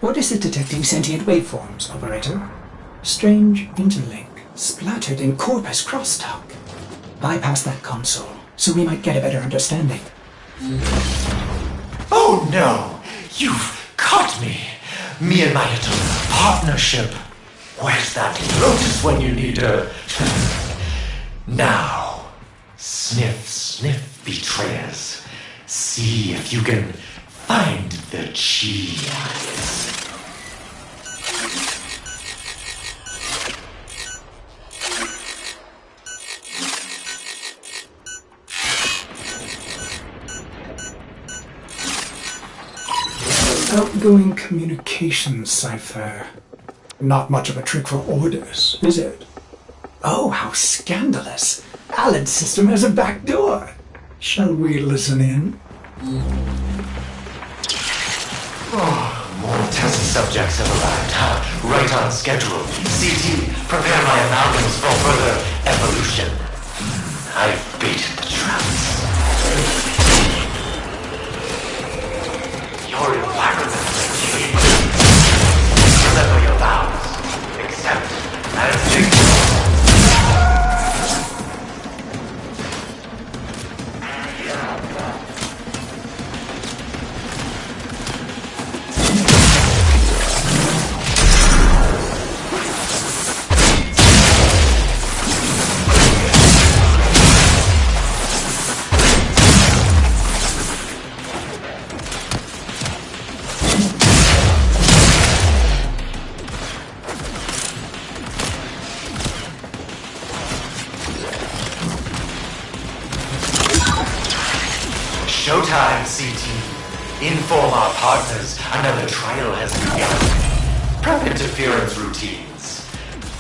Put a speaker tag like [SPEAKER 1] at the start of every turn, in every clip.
[SPEAKER 1] What is it detecting sentient waveforms, operator? Strange interlink, splattered in corpus crosstalk. Bypass that console, so we might get a better understanding.
[SPEAKER 2] Oh no! You've caught me! Me and my little partnership. Where's that lotus when you need her? Now, sniff, sniff, betrayers. See if you can find the cheese.
[SPEAKER 1] Outgoing communications cipher. Not much of a trick for orders, is it? Oh, how scandalous! Alan's system has a back door. Shall we listen in?
[SPEAKER 2] Oh, more test subjects have arrived, huh? Right on schedule. CT, prepare my amalgams for further evolution. I've baited the traps. Your environment will change. Remember your vows. Accept and ignore. Showtime, CT. Inform our partners another trial has begun. Prep interference routines.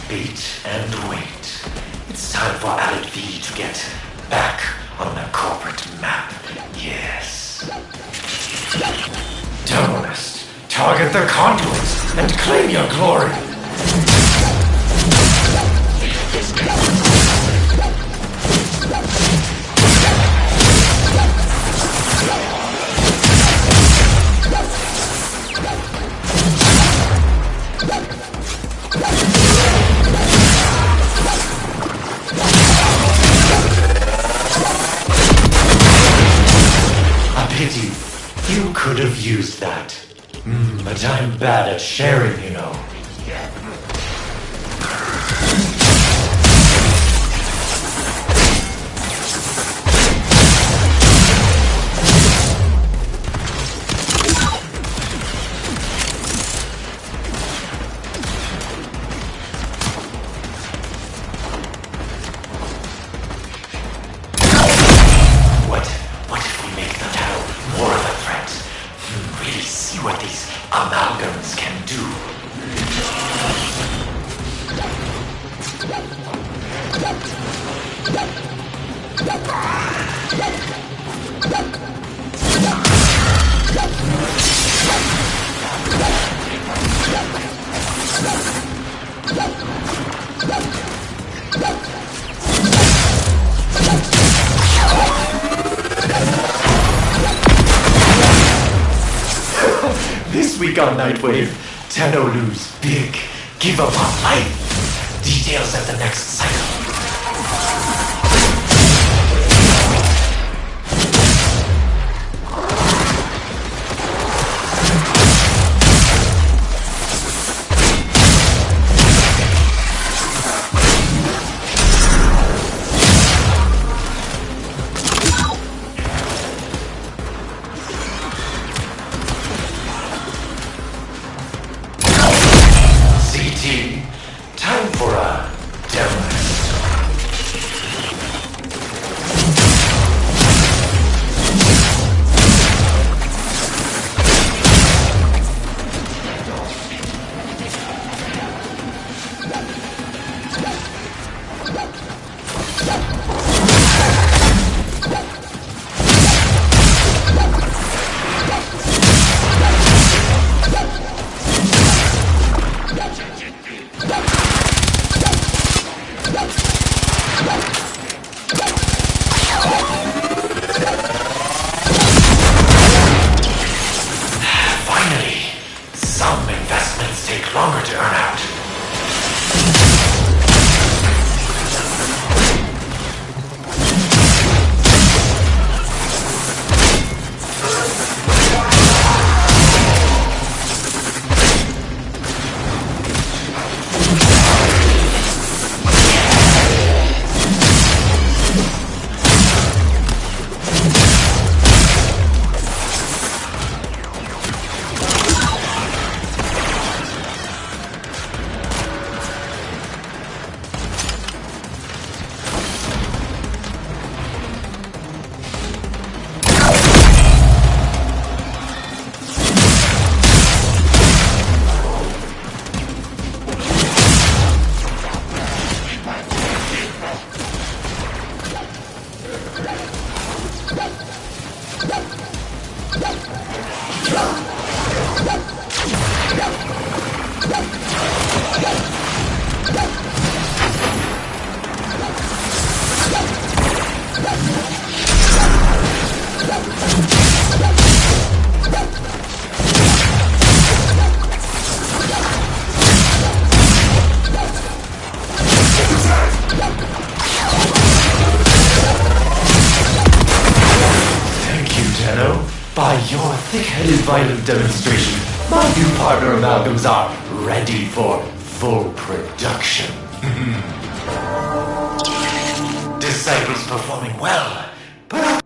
[SPEAKER 2] Bait and wait. It's time for Alec V to get back on the corporate map. Yes. Terrorist, target the conduits and claim your glory. Pity. You could have used that. But I'm bad at sharing, you know. What if we make the town more of a threat? Really see what these amalgams can do. This week on Nightwave, Tenno lose big, give up on life. Details at the next cycle. Time for a demo. Nick and his violent demonstration, my new partner amalgams are ready for full production. Disciples performing well, but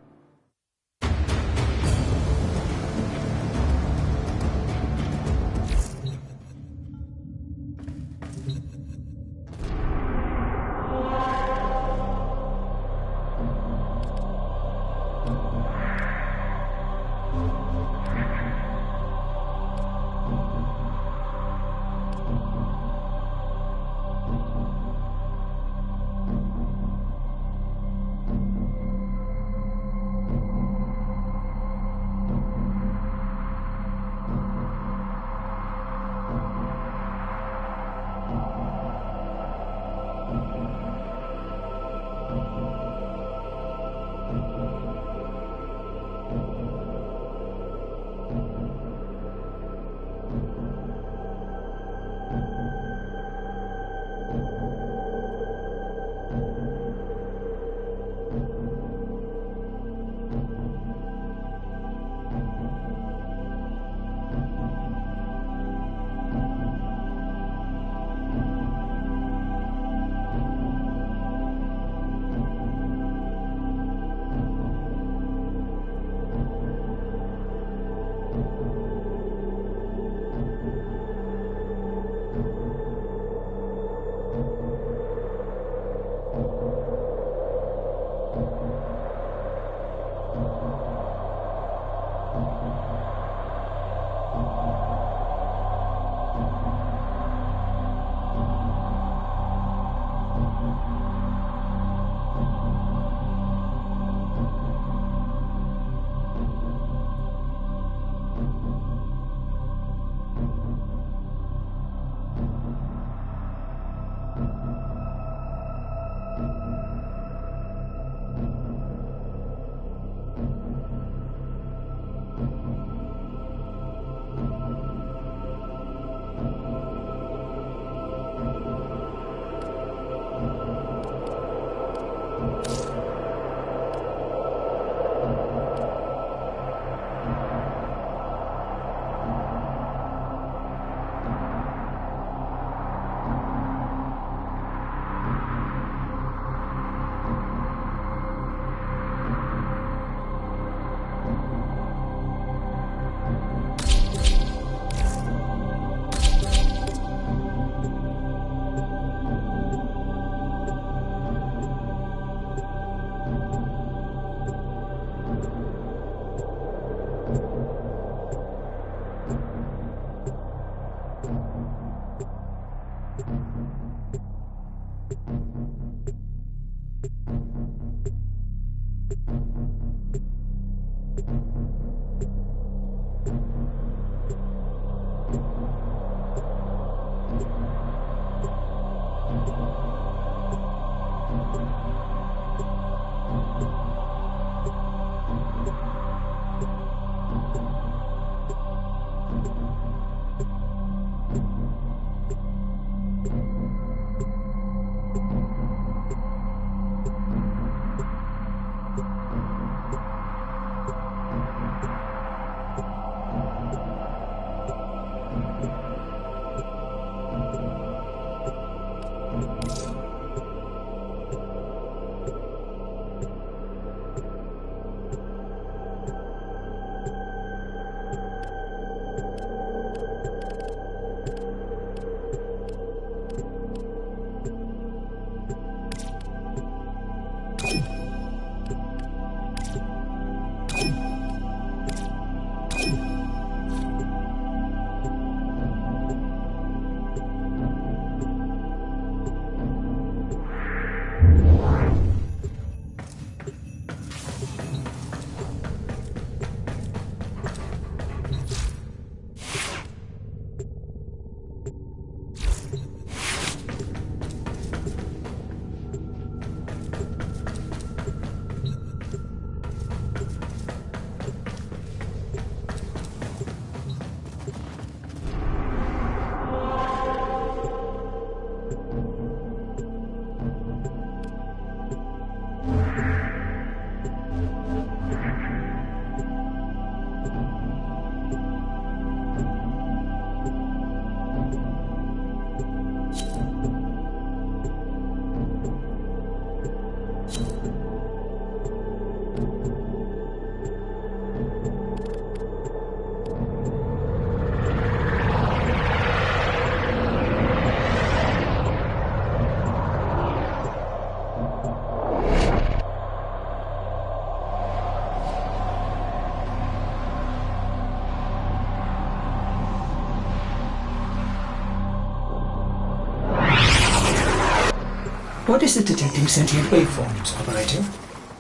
[SPEAKER 1] What is it detecting sentient waveforms, operator?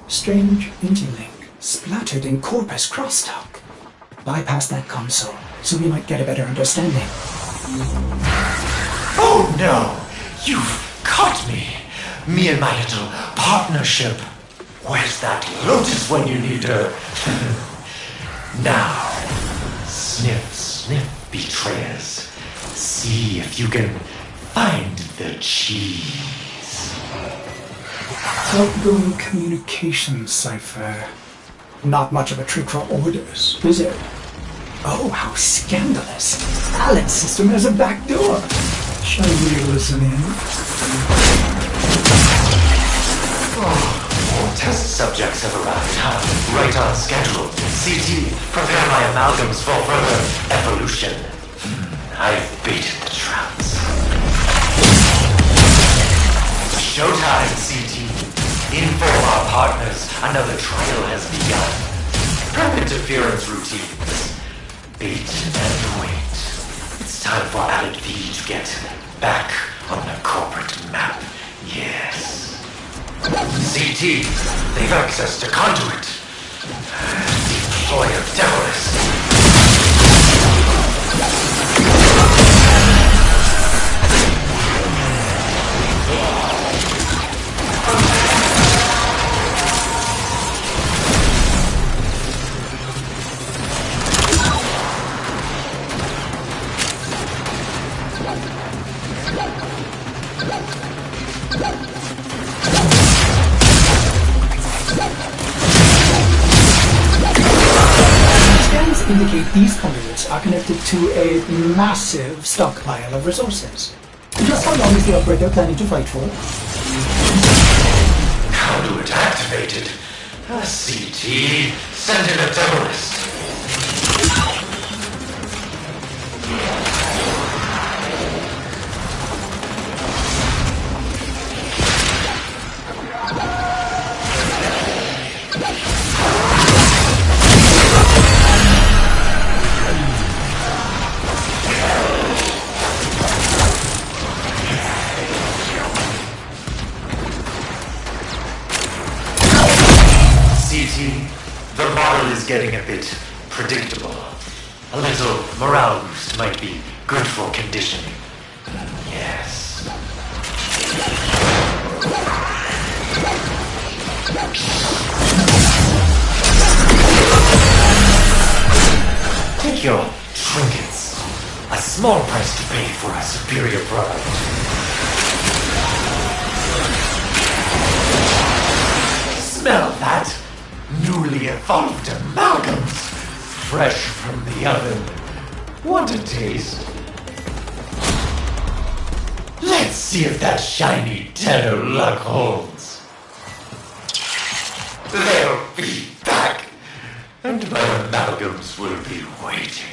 [SPEAKER 1] Strange interlink, splattered in corpus crosstalk. Bypass that console, so we might get a better understanding.
[SPEAKER 2] Oh no! You've caught me! Me and my little partnership. Where's that Lotus when you need her? Now, sniff, sniff, betrayers. See if you can find the cheese.
[SPEAKER 1] Outgoing communications cipher. Not much of a trick for orders, is it? Oh, how scandalous. Alan's system has a back door. Shall we listen in?
[SPEAKER 2] More test subjects have arrived, huh? Right on schedule. CT, prepare my amalgams for further evolution. I've baited the traps. Showtime, CT. Inform our partners another trial has begun. Prep interference routines. Bait and wait. It's time for Added V to get back on the corporate map. Yes. CT, they've access to conduit. Deploy a terrorist.
[SPEAKER 1] Indicate these conduits are connected to a massive stockpile of resources. Just how long is the operator planning to fight for?
[SPEAKER 2] Conduit activated. CT, send in a terrorist. The model is getting a bit predictable. A little morale boost might be good for conditioning. Yes. Take your trinkets. A small price to pay for a superior product. Smell that? Newly evolved amalgams, fresh from the oven. Want a taste? Let's see if that shiny tenor luck holds. They'll be back, and my amalgams will be waiting.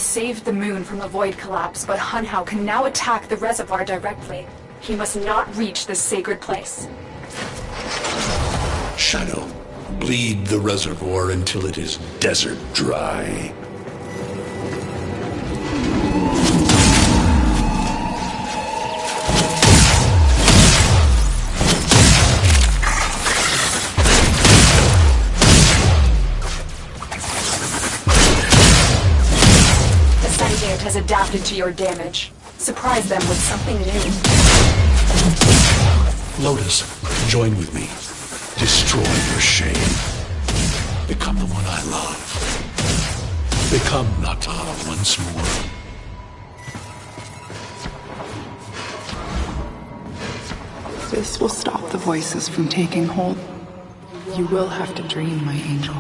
[SPEAKER 3] saved the moon from a void collapse, but Hunhao can now attack the reservoir directly. He must not reach this sacred place.
[SPEAKER 4] Shadow, bleed the reservoir until it is desert dry.
[SPEAKER 3] Has adapted to your damage. Surprise them with something new.
[SPEAKER 4] Lotus, join with me. Destroy your shame. Become the one I love. Become Nata once more.
[SPEAKER 5] This will stop the voices from taking hold. You will have to dream, my angel.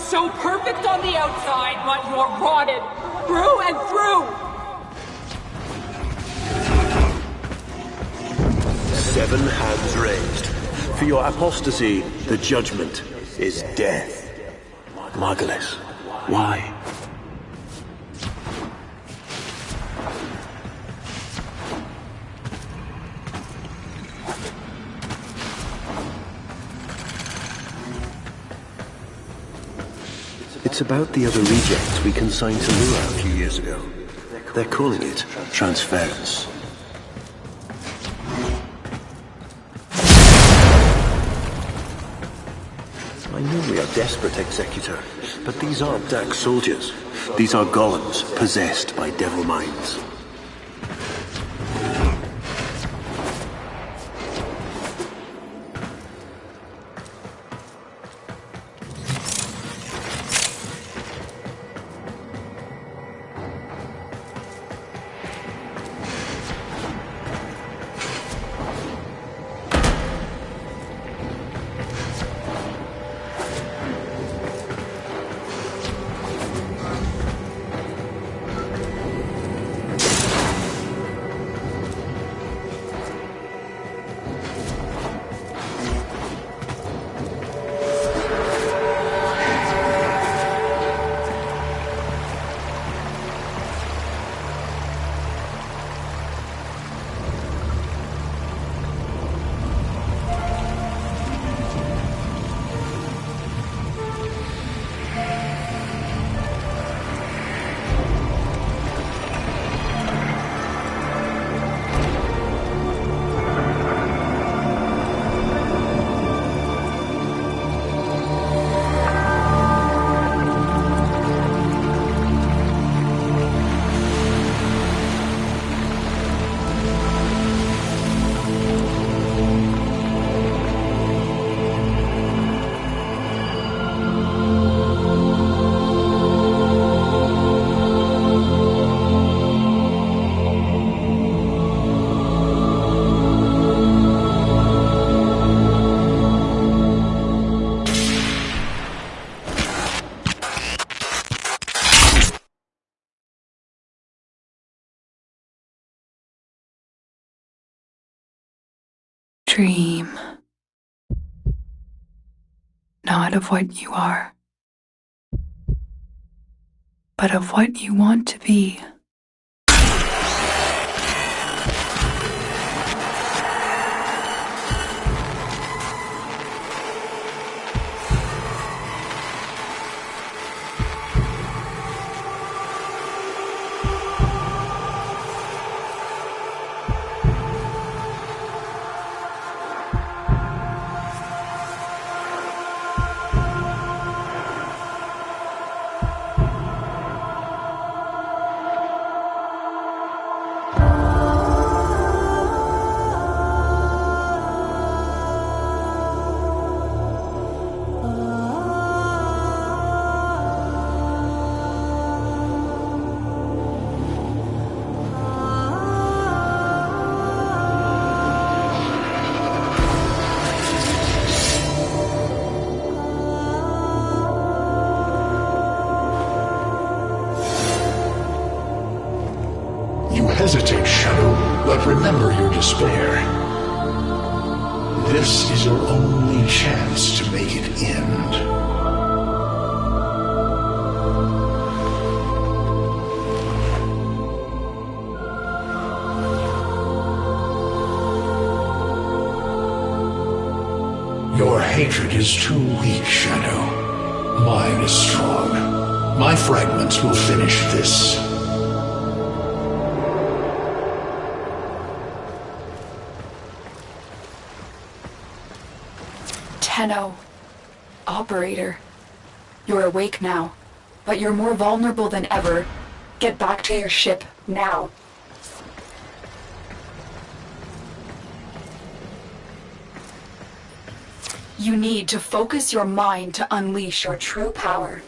[SPEAKER 6] So perfect on the outside, but you're rotted through and through!
[SPEAKER 7] 7 hands raised. For your apostasy, the judgment is death. Margulis, why? It's about the other rejects we consigned to Lua a few years ago. They're calling it transference. I know we are desperate, Executor, but these aren't Dark soldiers. These are golems possessed by devil minds.
[SPEAKER 5] Dream. Not of what you are, but of what you want to be.
[SPEAKER 4] hesitate, Shadow, but remember your despair. This is your only chance to make it end. Your hatred is too weak, Shadow. Mine is strong. My fragments will finish this.
[SPEAKER 3] Tenno. Operator. You're awake now, but you're more vulnerable than ever. Get back to your ship, now. You need to focus your mind to unleash your true power.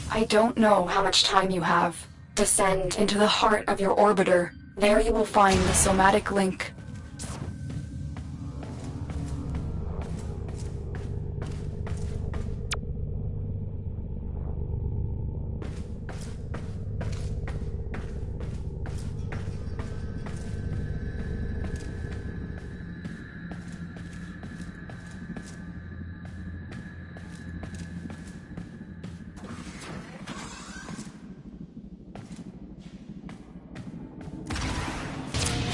[SPEAKER 3] I don't know how much time you have. Descend into the heart of your orbiter. There you will find the somatic link.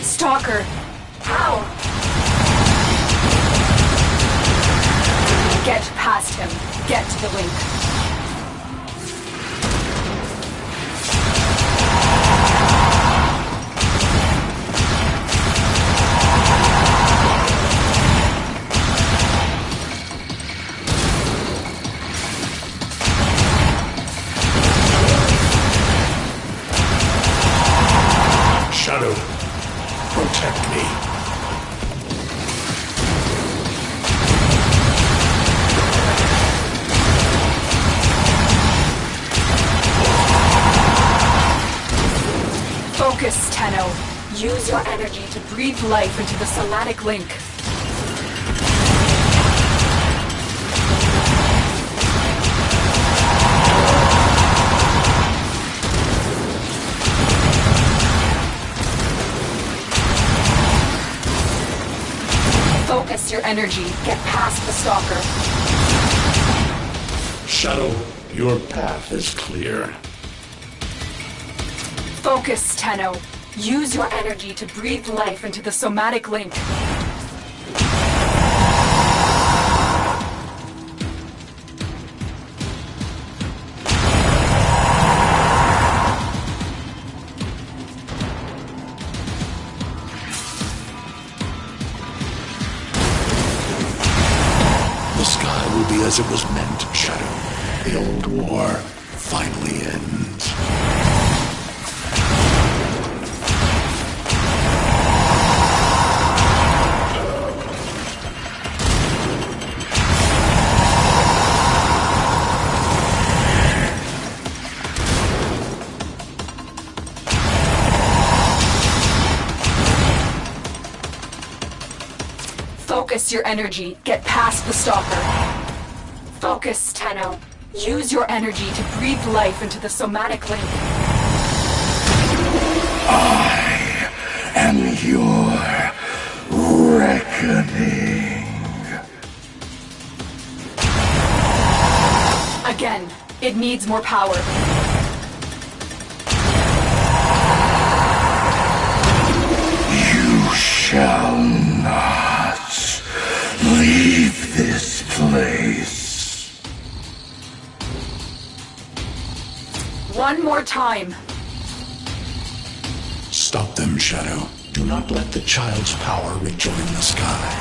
[SPEAKER 3] Stalker! How? Get past him. Get to the link.
[SPEAKER 4] Shadow, protect me.
[SPEAKER 3] Focus, Tenno. Use your energy to breathe life into the somatic link. Focus your energy. Get past the stalker.
[SPEAKER 4] Shadow, your path is clear.
[SPEAKER 3] Focus, Tenno. Use your energy to breathe life into the somatic link.
[SPEAKER 4] as it was meant, Shadow. The old war finally ends.
[SPEAKER 3] Focus your energy. Get past the stalker. Focus, Tenno. Use your energy to breathe life into the somatic link.
[SPEAKER 4] I am your reckoning.
[SPEAKER 3] Again, it needs more power.
[SPEAKER 4] You shall not leave this place.
[SPEAKER 3] One more time.
[SPEAKER 4] Stop them, Shadow. Do not let the child's power rejoin the sky.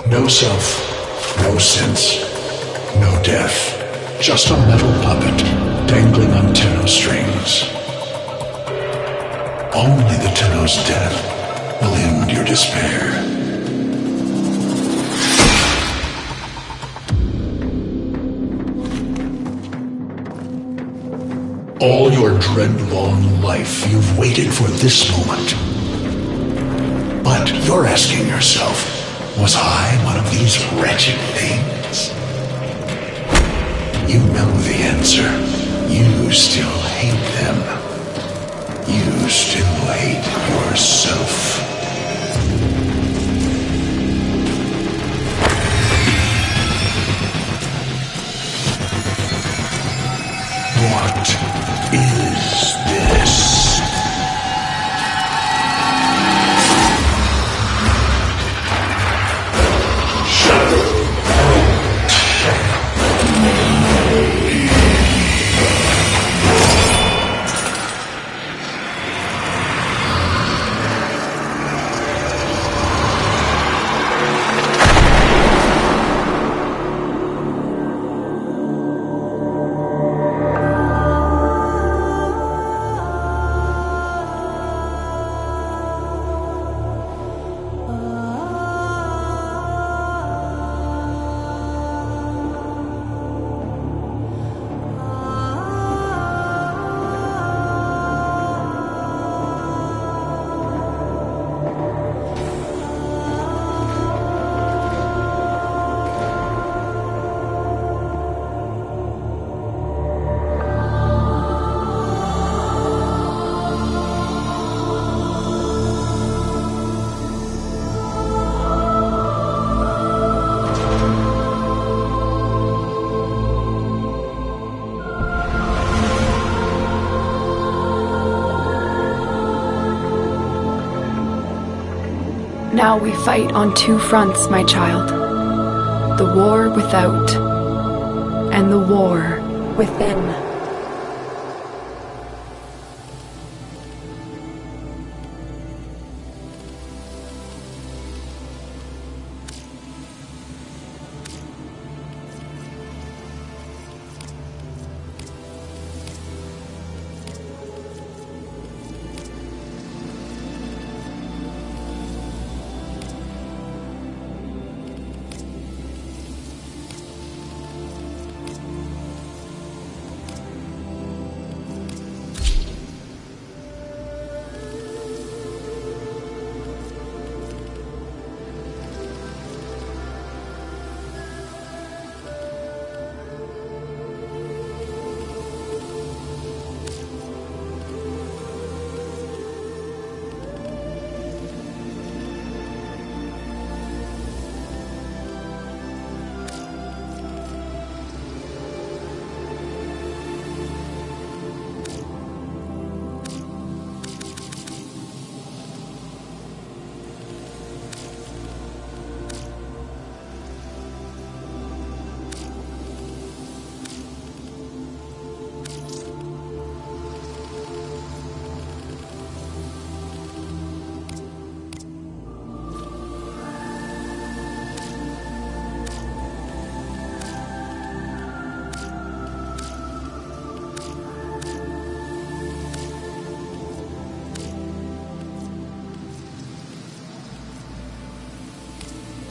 [SPEAKER 4] No self, no sense, no death. Just a metal puppet dangling on Tenno strings. Only the Tenno's death will end your despair. All your dread-long life, you've waited for this moment. But you're asking yourself, was I one of these wretched things? You know the answer. You still hate them. You still hate yourself. What is this?
[SPEAKER 5] Now we fight on two fronts, my child. The war without, and the war within.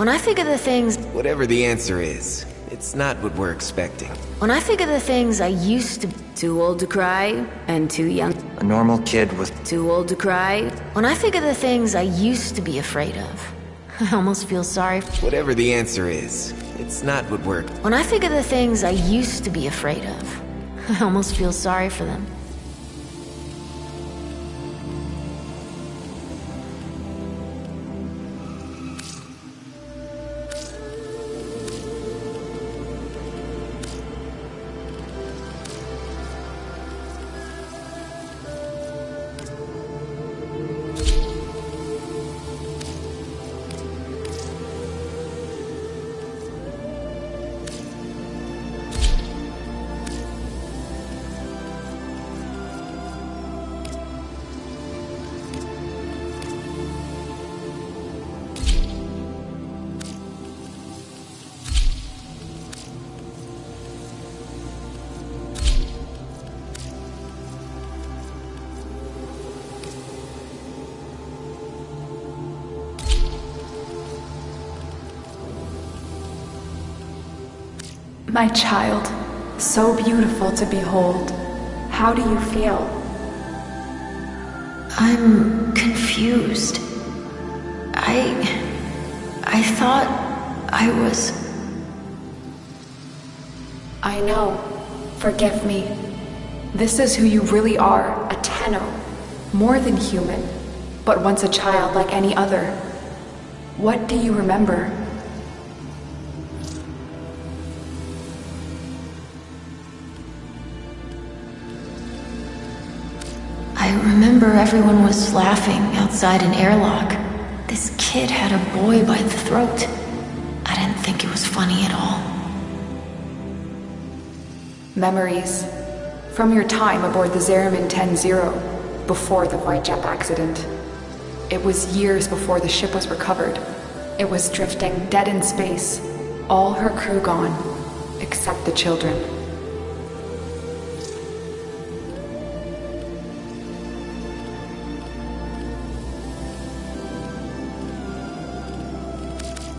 [SPEAKER 8] When I think of the things...
[SPEAKER 9] Whatever the answer is, it's not what we're expecting.
[SPEAKER 8] When I think of the things I used to... Too old to cry, and too young...
[SPEAKER 10] A normal kid with...
[SPEAKER 8] Too old to cry. When I think of the things I used to be afraid of, I almost feel sorry...
[SPEAKER 9] Whatever the answer is, it's not what we're...
[SPEAKER 8] When I think of the things I used to be afraid of, I almost feel sorry for them.
[SPEAKER 3] My child, so beautiful to behold. How do you feel?
[SPEAKER 8] I'm confused. I thought I was...
[SPEAKER 3] I know. Forgive me. This is who you really are, a Tenno. More than human, but once a child like any other. What do you remember?
[SPEAKER 8] I remember everyone was laughing outside an airlock. This kid had a boy by the throat. I didn't think it was funny at all.
[SPEAKER 3] Memories. From your time aboard the Zeramin 10-0, before the Void Jet accident. It was years before the ship was recovered. It was drifting, dead in space. All her crew gone, except the children.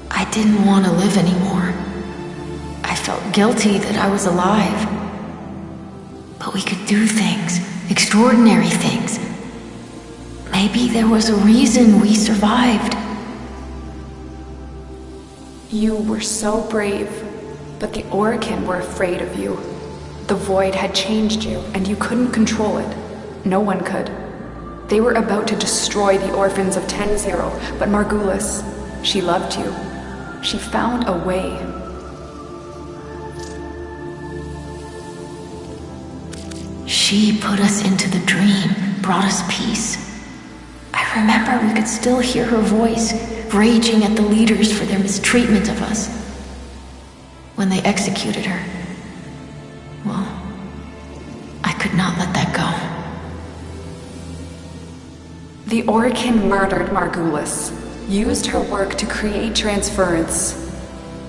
[SPEAKER 8] I didn't want to live anymore. I felt guilty that I was alive. But we could do things, extraordinary things. Maybe there was a reason we survived.
[SPEAKER 3] You were so brave, but the Orokin were afraid of you. The Void had changed you, and you couldn't control it. No one could. They were about to destroy the orphans of 10-0, but Margulis, she loved you. She found a way.
[SPEAKER 8] She put us into the dream, brought us peace. I remember we could still hear her voice, raging at the leaders for their mistreatment of us. When they executed her, well, I could not let that go.
[SPEAKER 3] The Orokin murdered Margulis, used her work to create transference.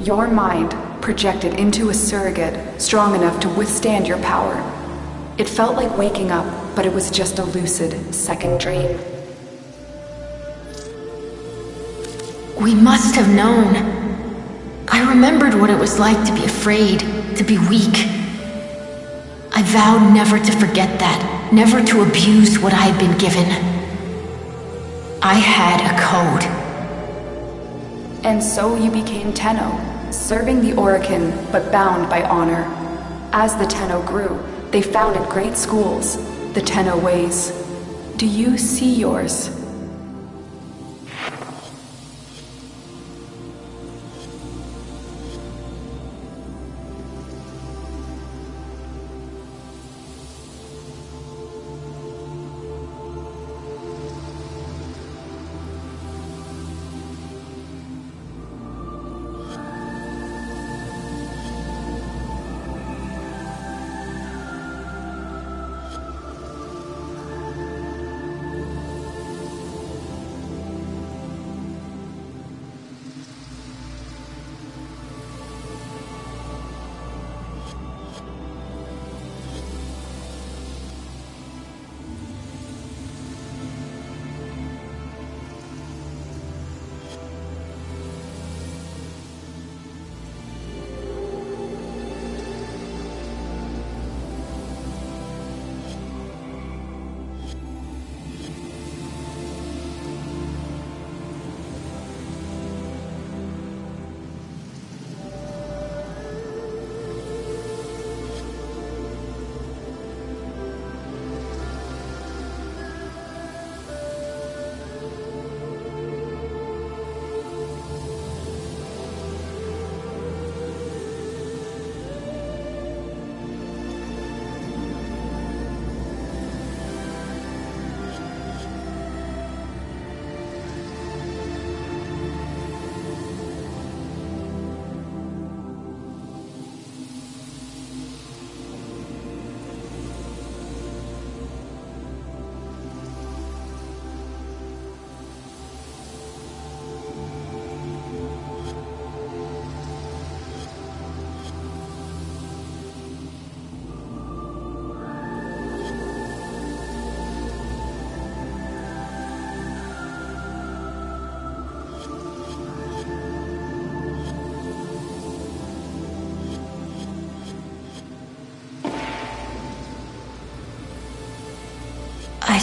[SPEAKER 3] Your mind projected into a surrogate strong enough to withstand your power. It felt like waking up, but it was just a lucid second dream.
[SPEAKER 8] We must have known. I remembered what it was like to be afraid, to be weak. I vowed never to forget that, never to abuse what I had been given. I had a code.
[SPEAKER 3] And so you became Tenno, serving the Orokin, but bound by honor. As the Tenno grew, they founded great schools, the Tenno ways. Do you see yours?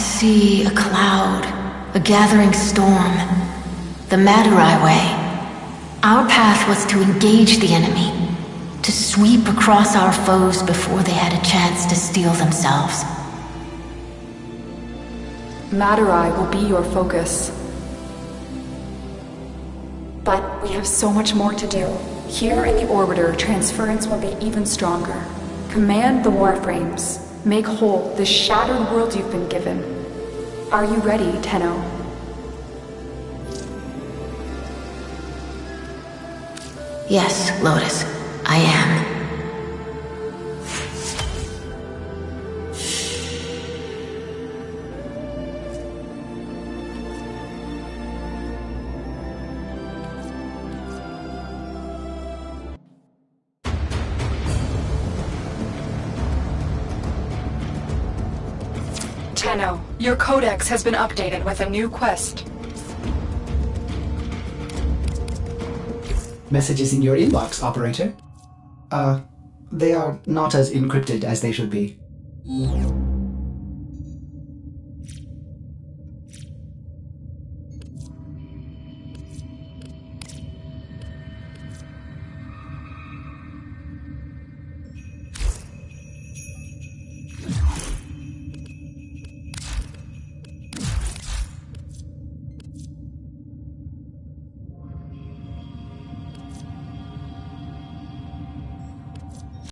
[SPEAKER 8] see a cloud, a gathering storm, the Madurai way. Our path was to engage the enemy, to sweep across our foes before they had a chance to steel themselves.
[SPEAKER 3] Madurai will be your focus. But we have so much more to do. Here in the Orbiter, transference will be even stronger. Command the Warframes. Make whole the shattered world you've been given. Are you ready, Tenno?
[SPEAKER 8] Yes, Lotus, I am.
[SPEAKER 3] Tenno, your codex has been updated with a new quest.
[SPEAKER 10] Messages in your inbox, operator. They are not as encrypted as they should be.